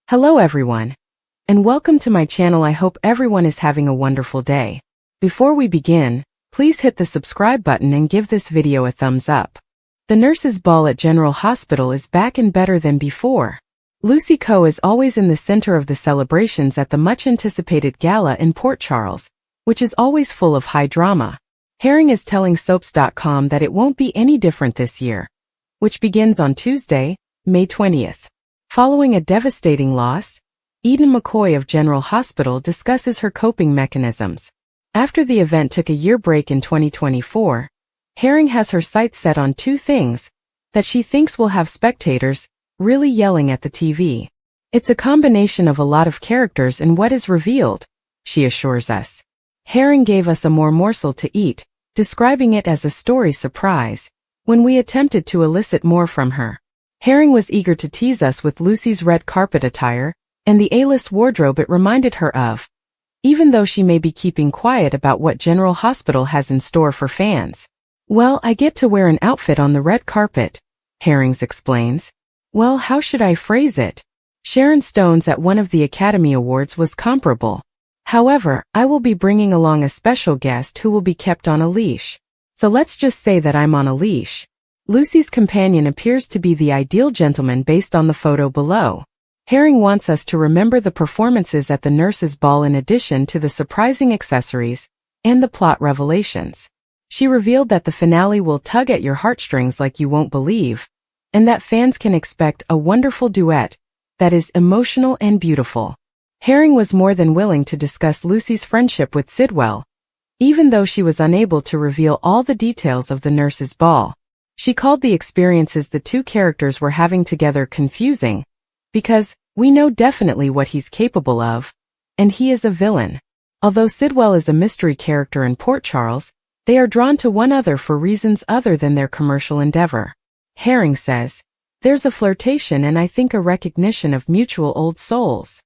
Hello everyone, and welcome to my channel. I hope everyone is having a wonderful day. Before we begin, please hit the subscribe button and give this video a thumbs up. The nurses' ball at General Hospital is back and better than before. Lucy Coe is always in the center of the celebrations at the much-anticipated gala in Port Charles, which is always full of high drama. Herring is telling Soaps.com that it won't be any different this year, which begins on Tuesday, May 20th. Following a devastating loss, Eden McCoy of General Hospital discusses her coping mechanisms. After the event took a year break in 2024, Herring has her sights set on two things that she thinks will have spectators really yelling at the TV. It's a combination of a lot of characters in what is revealed, she assures us. Herring gave us a more morsel to eat, describing it as a story surprise, when we attempted to elicit more from her. Herring was eager to tease us with Lucy's red carpet attire and the A-list wardrobe it reminded her of, even though she may be keeping quiet about what General Hospital has in store for fans. Well, I get to wear an outfit on the red carpet, Herring explains. Well, how should I phrase it? Sharon Stone's at one of the Academy Awards was comparable. However, I will be bringing along a special guest who will be kept on a leash. So let's just say that I'm on a leash. Lucy's companion appears to be the ideal gentleman based on the photo below. Herring wants us to remember the performances at the nurses' ball in addition to the surprising accessories and the plot revelations. She revealed that the finale will tug at your heartstrings like you won't believe, and that fans can expect a wonderful duet that is emotional and beautiful. Herring was more than willing to discuss Lucy's friendship with Sidwell, even though she was unable to reveal all the details of the nurses' ball. She called the experiences the two characters were having together confusing, because we know definitely what he's capable of, and he is a villain. Although Sidwell is a mystery character in Port Charles, they are drawn to one another for reasons other than their commercial endeavor. Herring says, "There's a flirtation and I think a recognition of mutual old souls."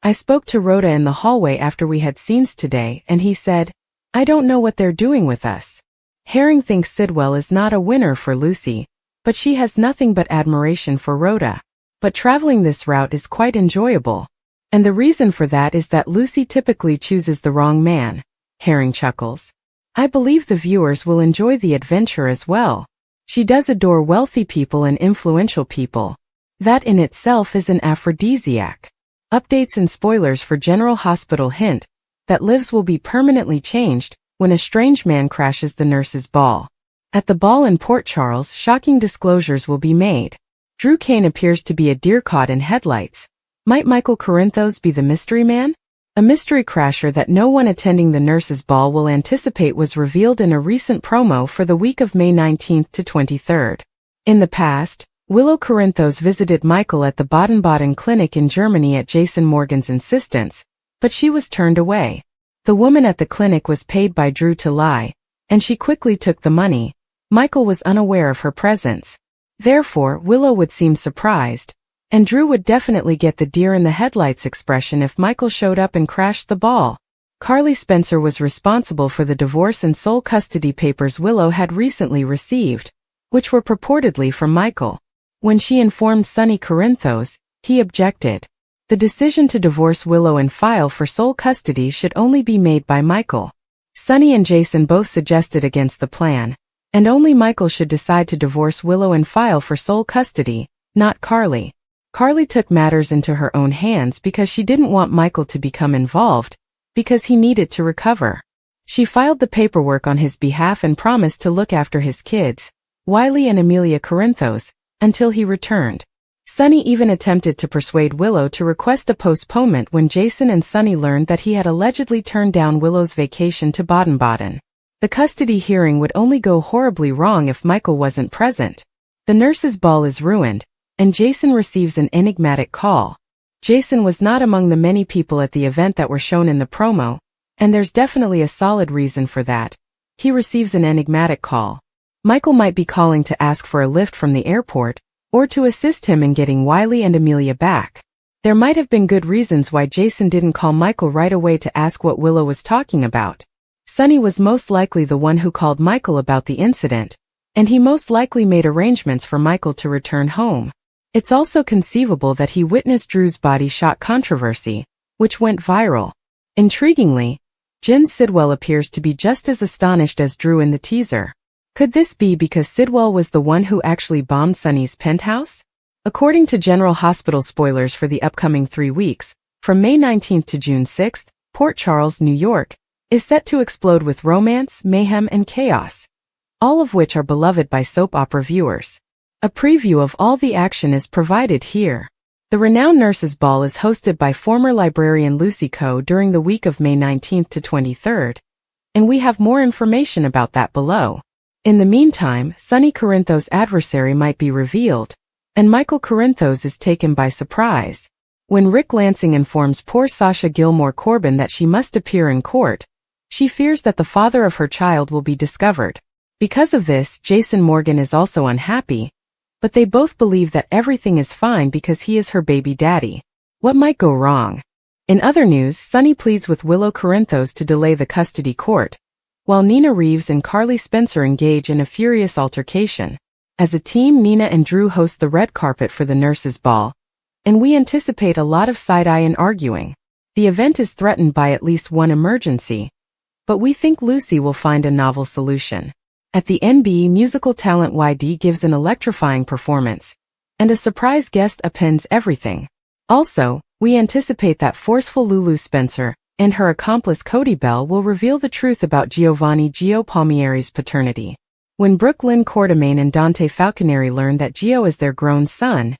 I spoke to Rhoda in the hallway after we had scenes today and he said, "I don't know what they're doing with us." Herring thinks Sidwell is not a winner for Lucy, but she has nothing but admiration for Rhoda. But traveling this route is quite enjoyable. And the reason for that is that Lucy typically chooses the wrong man, Herring chuckles. I believe the viewers will enjoy the adventure as well. She does adore wealthy people and influential people. That in itself is an aphrodisiac. Updates and spoilers for General Hospital hint that lives will be permanently changed when a strange man crashes the nurses' ball. At the ball in Port Charles, shocking disclosures will be made. Drew Kane appears to be a deer caught in headlights. Might Michael Corinthos be the mystery man? A mystery crasher that no one attending the nurses' ball will anticipate was revealed in a recent promo for the week of May 19th to 23rd. In the past, Willow Corinthos visited Michael at the Baden-Baden clinic in Germany at Jason Morgan's insistence, but she was turned away. The woman at the clinic was paid by Drew to lie, and she quickly took the money. Michael was unaware of her presence. Therefore, Willow would seem surprised, and Drew would definitely get the deer in the headlights expression if Michael showed up and crashed the ball. Carly Spencer was responsible for the divorce and sole custody papers Willow had recently received, which were purportedly from Michael. When she informed Sonny Corinthos, he objected. The decision to divorce Willow and file for sole custody should only be made by Michael. Sonny and Jason both suggested against the plan, and only Michael should decide to divorce Willow and file for sole custody, not Carly. Carly took matters into her own hands because she didn't want Michael to become involved, because he needed to recover. She filed the paperwork on his behalf and promised to look after his kids, Wiley and Amelia Corinthos, until he returned. Sonny even attempted to persuade Willow to request a postponement when Jason and Sonny learned that he had allegedly turned down Willow's vacation to Baden-Baden. The custody hearing would only go horribly wrong if Michael wasn't present. The nurses' ball is ruined, and Jason receives an enigmatic call. Jason was not among the many people at the event that were shown in the promo, and there's definitely a solid reason for that. He receives an enigmatic call. Michael might be calling to ask for a lift from the airport, or to assist him in getting Wiley and Amelia back. There might have been good reasons why Jason didn't call Michael right away to ask what Willow was talking about. Sonny was most likely the one who called Michael about the incident, and he most likely made arrangements for Michael to return home. It's also conceivable that he witnessed Drew's body shot controversy, which went viral. Intriguingly, Jen Sidwell appears to be just as astonished as Drew in the teaser. Could this be because Sidwell was the one who actually bombed Sonny's penthouse? According to General Hospital spoilers for the upcoming 3 weeks, from May 19 to June 6, Port Charles, New York, is set to explode with romance, mayhem, and chaos, all of which are beloved by soap opera viewers. A preview of all the action is provided here. The renowned Nurses' Ball is hosted by former librarian Lucy Coe during the week of May 19 to 23, and we have more information about that below. In the meantime, Sonny Corinthos' adversary might be revealed, and Michael Corinthos is taken by surprise. When Rick Lansing informs poor Sasha Gilmore Corbin that she must appear in court, she fears that the father of her child will be discovered. Because of this, Jason Morgan is also unhappy, but they both believe that everything is fine because he is her baby daddy. What might go wrong? In other news, Sonny pleads with Willow Corinthos to delay the custody court, while Nina Reeves and Carly Spencer engage in a furious altercation. As a team, Nina and Drew host the red carpet for the Nurses' Ball, and we anticipate a lot of side-eye and arguing. The event is threatened by at least one emergency, but we think Lucy will find a novel solution. At the NBE musical talent YD gives an electrifying performance, and a surprise guest appends everything. Also, we anticipate that forceful Lulu Spencer and her accomplice Cody Bell will reveal the truth about Giovanni Gio Palmieri's paternity. When Brooke Lynn Quartermain and Dante Falconeri learn that Gio is their grown son,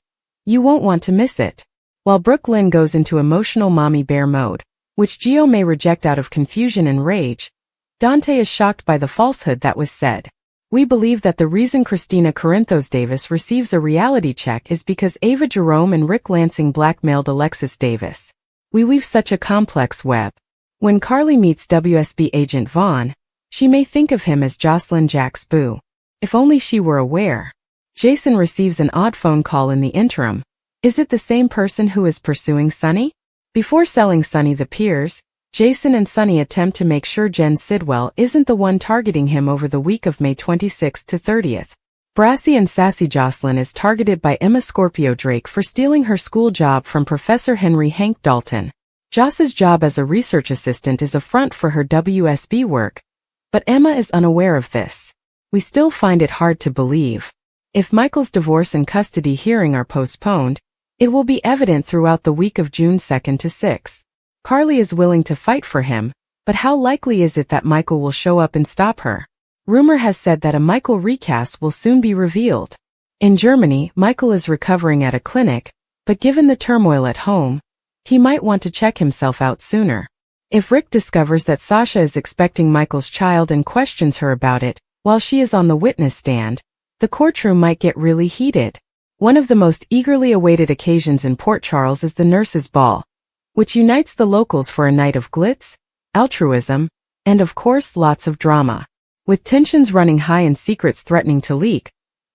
you won't want to miss it. While Brooke Lynn goes into emotional mommy bear mode, which Gio may reject out of confusion and rage, Dante is shocked by the falsehood that was said. We believe that the reason Kristina Corinthos Davis receives a reality check is because Ava Jerome and Rick Lansing blackmailed Alexis Davis. We weave such a complex web. When Carly meets WSB agent Vaughn, she may think of him as Jocelyn Jack's boo. If only she were aware. Jason receives an odd phone call in the interim. Is it the same person who is pursuing Sonny? Before selling Sonny the Piers, Jason and Sonny attempt to make sure Jen Sidwell isn't the one targeting him over the week of May 26 to 30th. Brassy and sassy Jocelyn is targeted by Emma Scorpio Drake for stealing her school job from Professor Henry Hank Dalton. Joss's job as a research assistant is a front for her WSB work, but Emma is unaware of this. We still find it hard to believe. If Michael's divorce and custody hearing are postponed, it will be evident throughout the week of June 2nd to 6th. Carly is willing to fight for him, but how likely is it that Michael will show up and stop her? Rumor has said that a Michael recast will soon be revealed. In Germany, Michael is recovering at a clinic, but given the turmoil at home, he might want to check himself out sooner. If Rick discovers that Sasha is expecting Michael's child and questions her about it, while she is on the witness stand, the courtroom might get really heated. One of the most eagerly awaited occasions in Port Charles is the Nurses' Ball, which unites the locals for a night of glitz, altruism, and of course lots of drama. With tensions running high and secrets threatening to leak,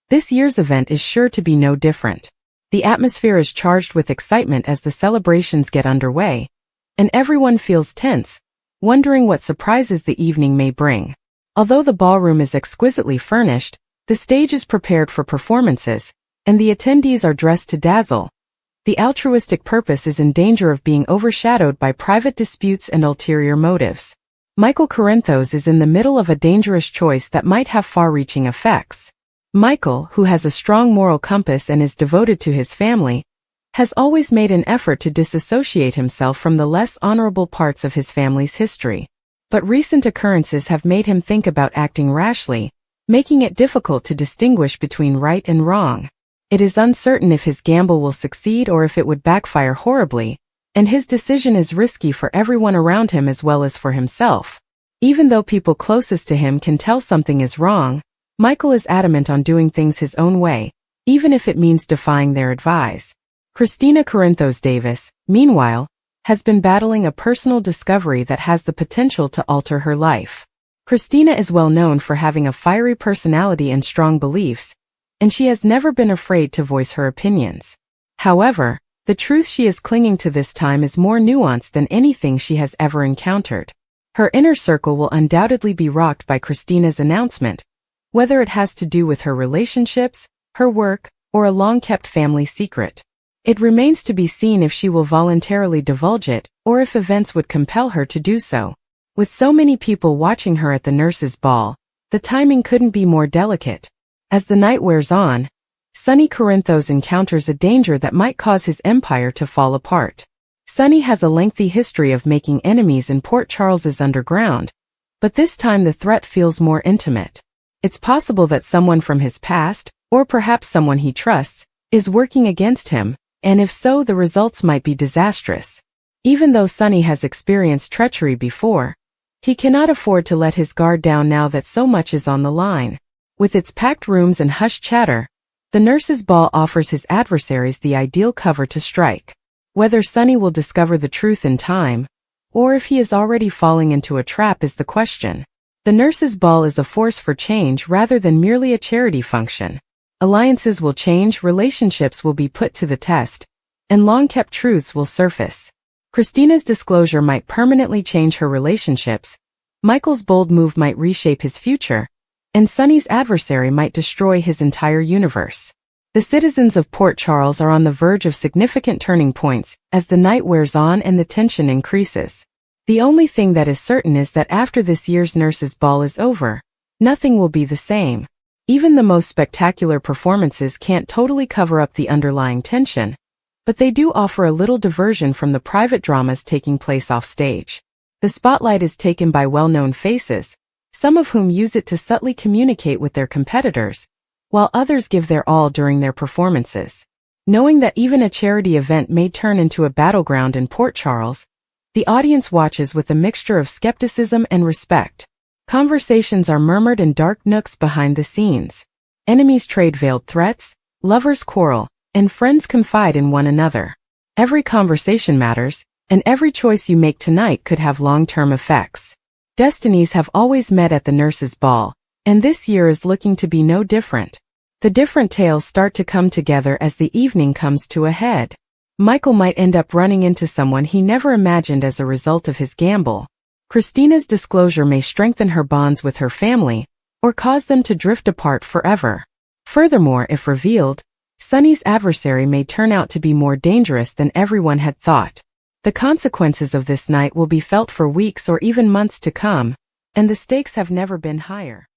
this year's event is sure to be no different. The atmosphere is charged with excitement as the celebrations get underway, and everyone feels tense, wondering what surprises the evening may bring. Although the ballroom is exquisitely furnished, the stage is prepared for performances, and the attendees are dressed to dazzle. The altruistic purpose is in danger of being overshadowed by private disputes and ulterior motives. Michael Corinthos is in the middle of a dangerous choice that might have far-reaching effects. Michael, who has a strong moral compass and is devoted to his family, has always made an effort to disassociate himself from the less honorable parts of his family's history. But recent occurrences have made him think about acting rashly, making it difficult to distinguish between right and wrong. It is uncertain if his gamble will succeed or if it would backfire horribly, and his decision is risky for everyone around him as well as for himself. Even though people closest to him can tell something is wrong, Michael is adamant on doing things his own way, even if it means defying their advice. Kristina Corinthos Davis, meanwhile, has been battling a personal discovery that has the potential to alter her life. Kristina is well known for having a fiery personality and strong beliefs, and she has never been afraid to voice her opinions. However, the truth she is clinging to this time is more nuanced than anything she has ever encountered. Her inner circle will undoubtedly be rocked by Kristina's announcement, whether it has to do with her relationships, her work, or a long-kept family secret. It remains to be seen if she will voluntarily divulge it, or if events would compel her to do so. With so many people watching her at the nurses' ball, the timing couldn't be more delicate. As the night wears on, Sonny Corinthos encounters a danger that might cause his empire to fall apart. Sonny has a lengthy history of making enemies in Port Charles's underground, but this time the threat feels more intimate. It's possible that someone from his past, or perhaps someone he trusts, is working against him, and if so, the results might be disastrous. Even though Sonny has experienced treachery before, he cannot afford to let his guard down now that so much is on the line. With its packed rooms and hushed chatter, the nurses' ball offers his adversaries the ideal cover to strike. Whether Sonny will discover the truth in time, or if he is already falling into a trap is the question. The nurses' ball is a force for change rather than merely a charity function. Alliances will change, relationships will be put to the test, and long-kept truths will surface. Kristina's disclosure might permanently change her relationships, Michael's bold move might reshape his future, and Sonny's adversary might destroy his entire universe. The citizens of Port Charles are on the verge of significant turning points as the night wears on and the tension increases. The only thing that is certain is that after this year's nurses' ball is over, nothing will be the same. Even the most spectacular performances can't totally cover up the underlying tension, but they do offer a little diversion from the private dramas taking place off stage. The spotlight is taken by well-known faces, some of whom use it to subtly communicate with their competitors, while others give their all during their performances. Knowing that even a charity event may turn into a battleground in Port Charles, the audience watches with a mixture of skepticism and respect. Conversations are murmured in dark nooks behind the scenes. Enemies trade veiled threats, lovers quarrel, and friends confide in one another. Every conversation matters, and every choice you make tonight could have long-term effects. Destinies have always met at the nurses' ball, and this year is looking to be no different. The different tales start to come together as the evening comes to a head. Michael might end up running into someone he never imagined as a result of his gamble. Kristina's disclosure may strengthen her bonds with her family, or cause them to drift apart forever. Furthermore, if revealed, Sonny's adversary may turn out to be more dangerous than everyone had thought. The consequences of this night will be felt for weeks or even months to come, and the stakes have never been higher.